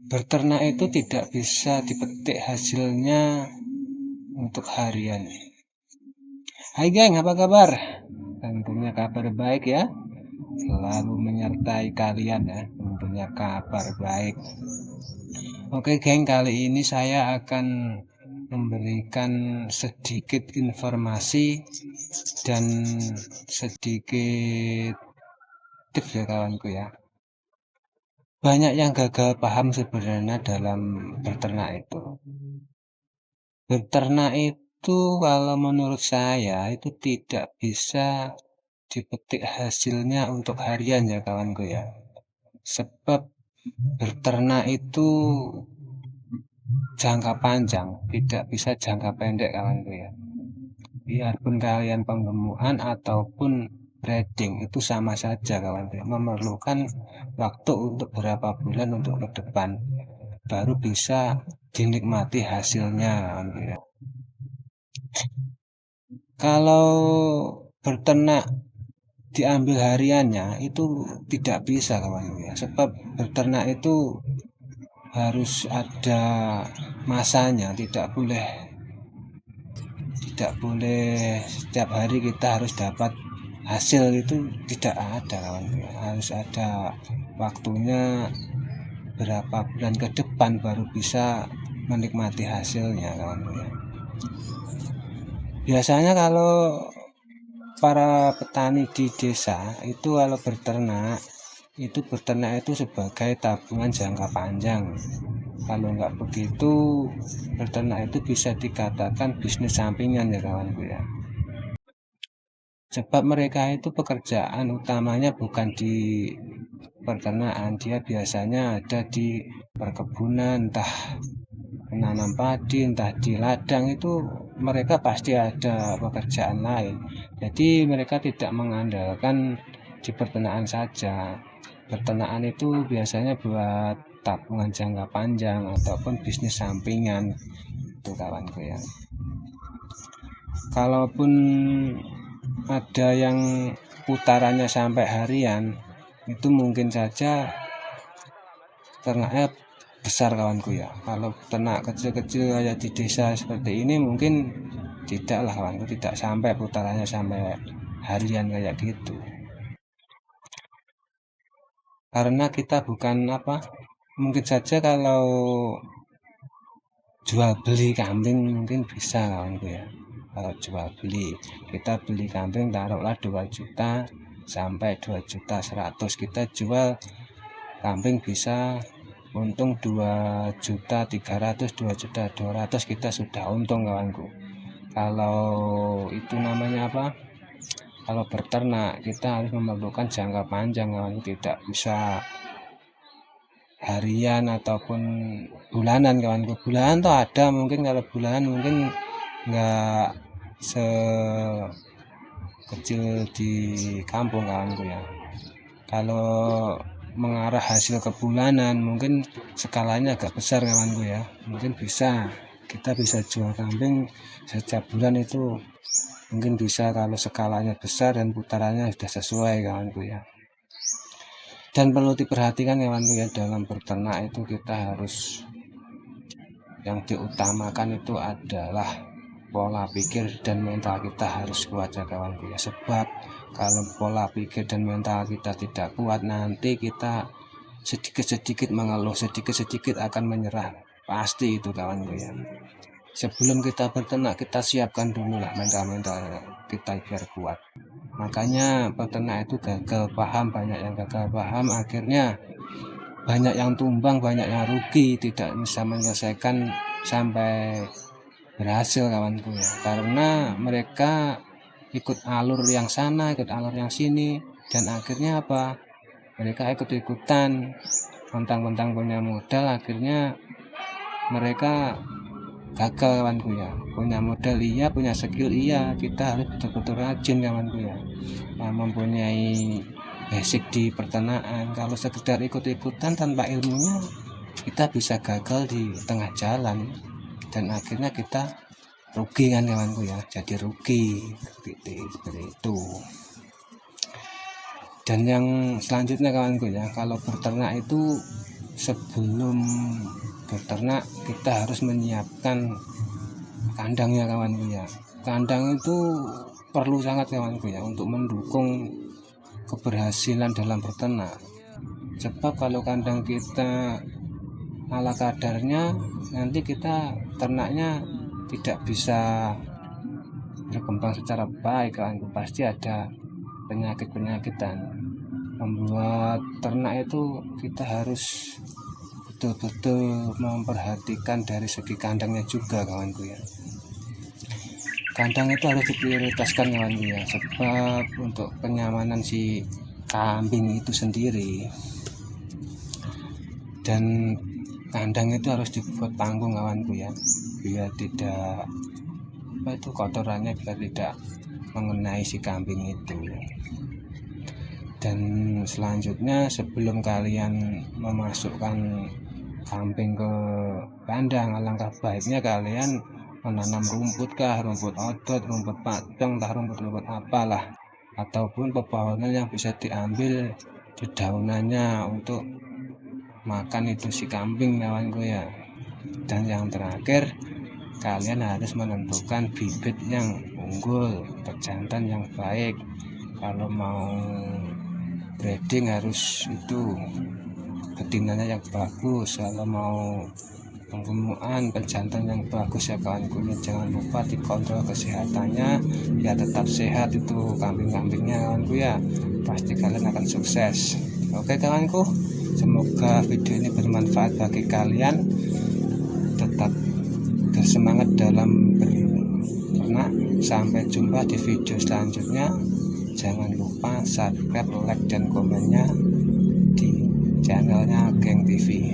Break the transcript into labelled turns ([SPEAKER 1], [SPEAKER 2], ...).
[SPEAKER 1] Berternak itu tidak bisa dipetik hasilnya untuk harian. Hai geng, apa kabar? Tentunya kabar baik ya. Selalu menyertai kalian ya. Tentunya kabar baik. Oke geng, kali ini saya akan memberikan sedikit informasi dan sedikit tips ya kawanku ya. Banyak yang gagal paham sebenarnya dalam berternak itu. Berternak itu kalau menurut saya itu tidak bisa dipetik hasilnya untuk harian ya kawanku ya. Sebab berternak itu jangka panjang, tidak bisa jangka pendek kawanku ya. Biarpun kalian penggemukan ataupun breeding itu sama saja kawanku ya. Memerlukan waktu untuk berapa bulan untuk ke depan baru bisa dinikmati hasilnya kawanku ya. Kalau berternak diambil hariannya itu tidak bisa kawan ya, sebab berternak itu harus ada masanya, tidak boleh setiap hari kita harus dapat hasil, itu tidak ada kawan ya. Harus ada waktunya berapa bulan ke depan baru bisa menikmati hasilnya kawan ya. Biasanya kalau para petani di desa itu kalau berternak itu sebagai tabungan jangka panjang. Kalau nggak begitu, berternak itu bisa dikatakan bisnis sampingan ya kawanku ya. Sebab mereka itu pekerjaan utamanya bukan di peternakan, dia biasanya ada di perkebunan, entah menanam padi, entah di ladang, itu mereka pasti ada pekerjaan lain. Jadi mereka tidak mengandalkan di peternakan saja. Peternakan itu biasanya buat tabungan jangka panjang ataupun bisnis sampingan itu kawanku ya. Kalaupun ada yang putarannya sampai harian, itu mungkin saja ternaknya besar kawanku ya. Kalau ternak kecil-kecil kayak di desa seperti ini mungkin tidaklah kawanku, tidak sampai putarannya sampai harian kayak gitu. Karena kita bukan mungkin saja kalau jual beli kambing mungkin bisa kawanku ya. Kalau jual beli, kita beli kambing taruhlah 2 juta sampai 2 juta 100, kita jual kambing bisa untung 2 juta 300, 2 juta 200, kita sudah untung kawanku. Kalau itu namanya kalau berternak kita harus memerlukan jangka panjang kawanku, tidak bisa harian ataupun bulanan kawanku. Bulanan tuh ada mungkin, kalau bulanan mungkin nggak sekecil di kampung kawanku ya. Kalau mengarah hasil ke bulanan mungkin skalanya agak besar kawanku ya. Mungkin kita bisa jual kambing setiap bulan itu mungkin bisa kalau skalanya besar dan putarannya sudah sesuai kawanku ya. Dan perlu diperhatikan kawanku ya, dalam berternak itu kita harus, yang diutamakan itu adalah pola pikir dan mental kita harus kuat ya kawanku ya. Sebab kalau pola pikir dan mental kita tidak kuat, nanti kita sedikit-sedikit mengeluh, sedikit-sedikit akan menyerah, pasti itu kawanku ya. Sebelum kita berternak, kita siapkan dulu lah mental-mental kita biar kuat. Makanya peternak itu gagal paham, banyak yang gagal paham, akhirnya banyak yang tumbang, banyak yang rugi, tidak bisa menyelesaikan sampai berhasil kawanku ya. Karena mereka ikut alur yang sana, ikut alur yang sini, dan akhirnya mereka ikut-ikutan, mentang-mentang punya modal, akhirnya mereka gagal kawanku ya. Punya modal iya, punya skill iya, kita harus betul-betul rajin kawanku ya. Mempunyai basic di peternakan. Kalau sekedar ikut-ikutan tanpa ilmunya, kita bisa gagal di tengah jalan dan akhirnya kita rugi kan kawanku ya, jadi rugi seperti itu. Dan yang selanjutnya kawanku ya, kalau berternak itu sebelum beternak kita harus menyiapkan kandangnya kawanku ya. Kandang itu perlu sangat kawanku ya untuk mendukung keberhasilan dalam berternak. Sebab kalau kandang kita ala kadarnya, nanti kita ternaknya tidak bisa berkembang secara baik kawanku. Pasti ada penyakit-penyakitan. Membuat ternak itu kita harus betul-betul memperhatikan dari segi kandangnya juga kawanku ya. Kandang itu harus diprioritaskan kawanku ya, sebab untuk kenyamanan si kambing itu sendiri. Dan kandang itu harus dibuat panggung kawanku ya, biar tidak kotorannya biar tidak mengenai si kambing itu. Dan selanjutnya sebelum kalian memasukkan kambing ke kandang, alangkah baiknya kalian menanam rumput kah, rumput odot, rumput padang, rumput apalah, ataupun pepohonan yang bisa diambil dedaunannya untuk makan itu si kambing kawanku ya. Dan yang terakhir, kalian harus menentukan bibit yang unggul, pejantan yang baik. Kalau mau breeding harus itu betinanya yang bagus. Kalau mau penggemukan pejantan yang bagus ya kawanku ya. Jangan lupa dikontrol kesehatannya biar tetap sehat itu kambing-kambingnya kawanku ya. Pasti kalian akan sukses. Oke kawanku, semoga video ini bermanfaat bagi kalian. Tetap bersemangat dalam berternak. Sampai jumpa di video selanjutnya. Jangan lupa subscribe, like, dan komennya di channelnya Geng TV.